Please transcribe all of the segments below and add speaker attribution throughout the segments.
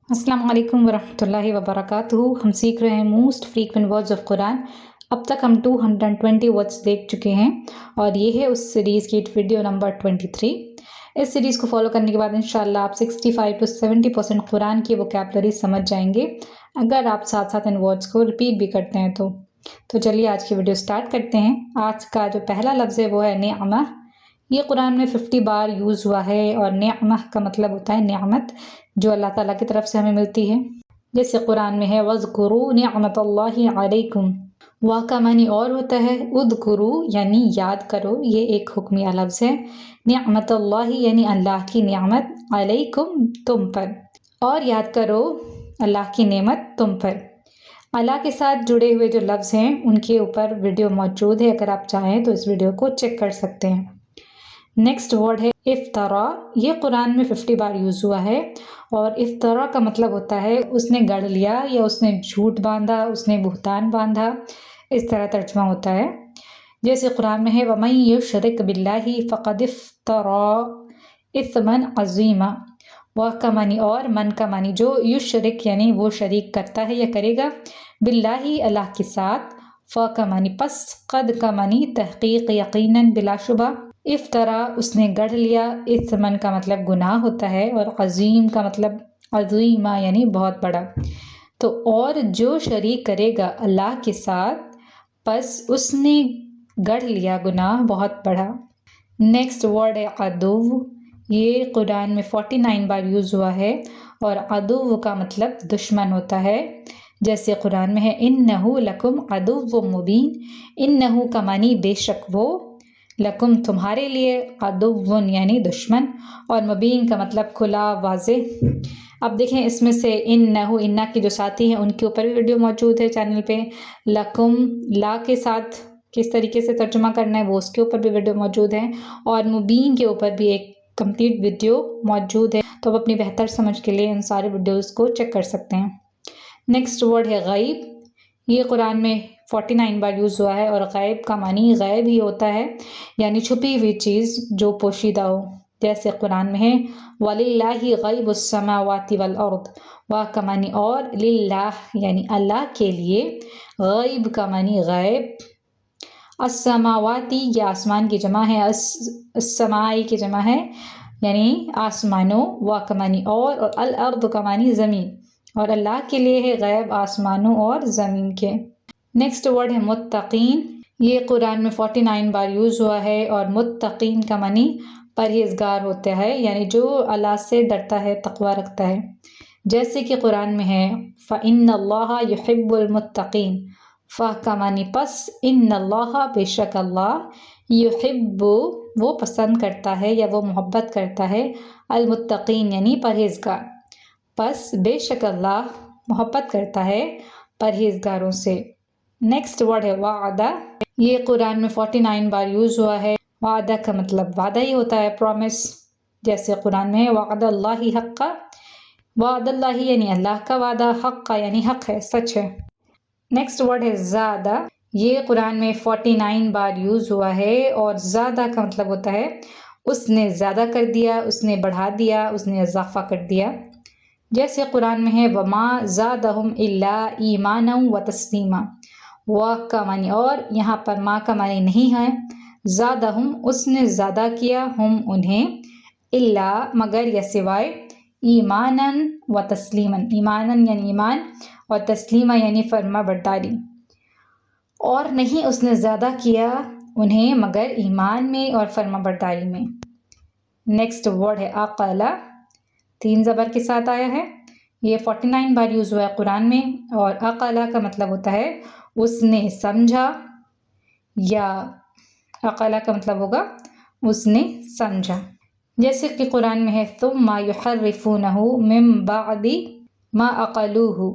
Speaker 1: अस्सलाम वालेकुम वरहमतुल्लाहि वबरकातुहू। हम सीख रहे हैं most frequent words of Quran. अब तक हम 220 वर्ड्स देख चुके हैं और ये है उस सीरीज़ की वीडियो नंबर 23। इस सीरीज़ को फॉलो करने के बाद इंशाल्लाह आप 65 to 70% कुरान की वोकैबुलरी समझ जाएंगे अगर आप साथ साथ इन वर्ड्स को रिपीट भी करते हैं तो चलिए आज की वीडियो स्टार्ट करते हैं। आज का जो पहला लफ्ज़ है वो है निअमा। ये कुरान में 50 बार यूज़ हुआ है और निअमा का मतलब होता है नियामत जो अल्लाह ताला की तरफ से हमें मिलती है। जैसे कुरान में है वज़कुरू निअमतल्लाहि अलैकुम। वाह का मानी और होता है उज़कुरू यानी याद करो, ये एक हुक्मिया लफ्ज़ है। निअमतल्लाहि यानी अल्लाह की नियामत, अलैकुम तुम पर, और याद करो अल्लाह की नेमत तुम पर। अल्लाह के साथ जुड़े हुए जो लफ्ज़ हैं उनके ऊपर वीडियो मौजूद है, अगर आप चाहें तो इस वीडियो को चेक कर सकते हैं। नेक्स्ट वर्ड है इफ्तरा। ये कुरान में 50 बार यूज़ हुआ है और इफ्तरा का मतलब होता है उसने गढ़ लिया या उसने झूठ बांधा, उसने बुहतान बांधा, इस तरह तर्जुमा होता है। जैसे कुरान में है वमन युशरिक बिल्लाहि फ़क़द इफ्तरा इस्मन अज़ीमा। वाह का मानी और, मन का मानी जो, युशरिक यानी वो शरीक करता है या करेगा, बिल्लाहि अल्लाह के साथ, फ़ का मानी पस, क़द का मानी तहक़ीक़ यकीनन बिलाशुबा, इफ्तरा उसने गढ़ लिया, इस्मन का मतलब गुनाह होता है और अजीम का मतलब अजीमा यानी बहुत बड़ा। तो और जो शरीक करेगा अल्लाह के साथ बस उसने गढ़ लिया गुनाह बहुत बड़ा। नेक्स्ट वर्ड है अदुव। ये कुरान में 49 बार यूज़ हुआ है और अदुव का मतलब दुश्मन होता है। जैसे कुरान में है इन्नहु लकुम अदुव्वुम मुबीन। इन्नहु का मानी बेशक वो, लकुम तुम्हारे लिए, अदुव्वुन यानी दुश्मन, और मुबीन का मतलब खुला वाज़े। अब देखें इसमें से इन्नहु, इन्ना के जो साथी हैं उनके ऊपर भी वीडियो मौजूद है चैनल पे। लकुम, ला के साथ किस तरीके से तर्जुमा करना है वो उसके ऊपर भी वीडियो मौजूद है और मुबीन के ऊपर भी एक कंप्लीट वीडियो मौजूद है, तो आप अपनी बेहतर समझ के लिए इन सारे वीडियोस को चेक कर सकते हैं। नेक्स्ट वर्ड है गैब। ये कुरान में 49 बार यूज़ हुआ है और गैब का मानी गैब ही होता है, यानी छुपी हुई चीज़ जो पोशीदा हो। जैसे कुरान में है वलिल्लाहि गैबुस समावाति वल अर्द। वाह का मानी और, लिल्लाह यानी अल्लाह के लिए, गैब का मानी गैब, अस्समावाती ये आसमान की जमा है, अस्समाई की जमा है यानी आसमानों, वाह का मानी और अल अर्द का मानी ज़मीन, और अल्लाह के लिए है गैब आसमानों और ज़मीन के। नेक्स्ट वर्ड है मुत्तकीन। ये कुरान में 49 बार यूज़ हुआ है और मुत्तकीन का मानी परहेज़गार होता है, यानी जो अल्लाह से डरता है, तक़वा रखता है। जैसे कि कुरान में है फ़इन्नल्लाहा युहिब्बुल मुत्तकीन। फ़ा का मानी पस, इन्नल्लाहा बेशक अल्लाह, युहिब्बु वो पसंद करता है या वो मोहब्बत करता है, अल मुत्तकीन यानी परहेज़गार। बस बेशक अल्लाह मोहब्बत करता है परहेज़गारों से। नेक्स्ट वर्ड है वादा। ये कुरान में 49 बार यूज़ हुआ है। वादा का मतलब वादा ही होता है, प्रॉमिस। जैसे कुरान में है वादल्लाहि हक्का। वादल्लाहि यानी अल्लाह का वादा, हक्का यानी हक है, सच है। नेक्स्ट वर्ड है ज़्यादा। ये कुरान में 49 बार यूज़ हुआ है और ज़्यादा का मतलब होता है उसने ज़्यादा कर दिया, उसने बढ़ा दिया, उसने इजाफा कर दिया। जैसे कुरान में है वमा ज़ादहुम इल्ला ईमानन व तस्लीमा। वाह का मानी और, यहाँ पर मा का मानी नहीं है, ज़ादहुम उसने ज़्यादा किया, हम उन्हें, इल्ला मगर या सिवाय, ईमानन व तस्लीमन, ईमानन यानी ईमान और तस्लीमा यानी फर्मा बरदारी, और नहीं उसने ज़्यादा किया उन्हें मगर ईमान में और फर्मा बरदारी में। नेक्स्ट वर्ड है अक़ला। 3 ज़बर के साथ आया है। ये 49 बार यूज़ हुआ है कुरान में और अक़ला का मतलब होता है उसने समझा, या अक़ला का मतलब होगा उसने समझा। जैसे कि कुरान में है सुम्मा युहर्रिफूनहु मिन बादी मा अक़लूहु।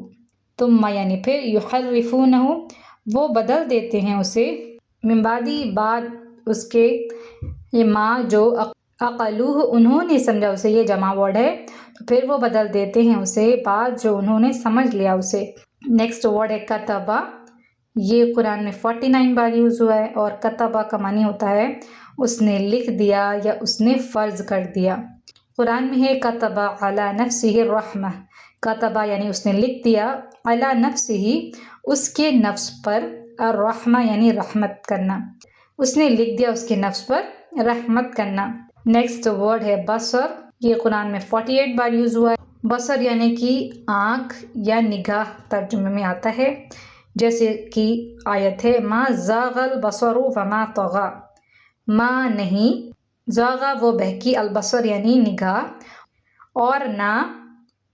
Speaker 1: तुम्मा यानी फिर, युहर्रिफूनहु वो बदल देते हैं उसे, मिन बादी बाद उसके, ये माँ जो अक़लूह उन्होंने समझा उसे, ये जमा वर्ड है, तो फिर वो बदल देते हैं उसे बाद जो उन्होंने समझ लिया उसे। नेक्स्ट वर्ड है कतबा। ये कुरान में 49 बार यूज़ हुआ है और कतबा का मानी होता है उसने लिख दिया या उसने फ़र्ज कर दिया। कुरान में है कतबा अला नफ्सिहि रहमा। कतबा यानी उसने लिख दिया, अला नफ्सिही उसके नफ्स पर, अर्रहमा यानी रहमत करना, उसने लिख दिया उसके नफ्स पर रहमत करना। नेक्स्ट वर्ड है बसर, ये कुरान में 48 बार यूज हुआ है। बसर यानी कि आँख या निगाह तर्जुमे में आता है, जैसे कि आयत है मा ज़ागल बसरु वमा तगा, माँ नहीं, ज़ागा वो बहकी, अलबसर यानी निगाह, और ना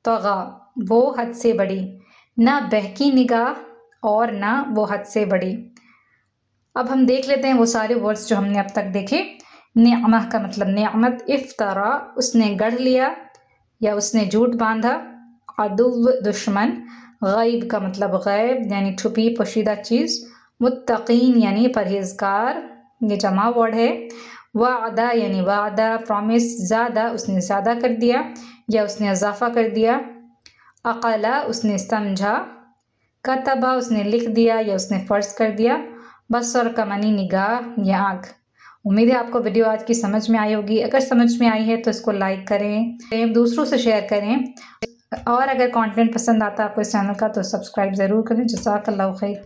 Speaker 1: तगा वो हद से बड़ी, ना बहकी निगाह और ना वो हद से बड़ी। अब हम देख लेते हैं वो सारे वर्ड्स जो हमने अब तक देखे। निअमह का मतलब नेमत, इफ्तरा उसने गढ़ लिया या उसने झूठ बांधा, अदुव दुश्मन, गैब का मतलब गैब यानी छुपी पोशीदा चीज़, मुत्तकीन यानी परहेजगार, ये जमा वर्ड है, वादा यानी वादा प्रॉमिस, ज़्यादा उसने ज़्यादा कर दिया या उसने इजाफा कर दिया, अक़ला उसने समझा, कतबा उसने लिख दिया या उसने फ़र्ज कर दिया, बसर का मानी निगाह या आँख। उम्मीद है आपको वीडियो आज की समझ में आई होगी। अगर समझ में आई है तो इसको लाइक करें, दूसरों से शेयर करें, और अगर कंटेंट पसंद आता है आपको इस चैनल का तो सब्सक्राइब ज़रूर करें। जज़ाकल्लाहु खैर।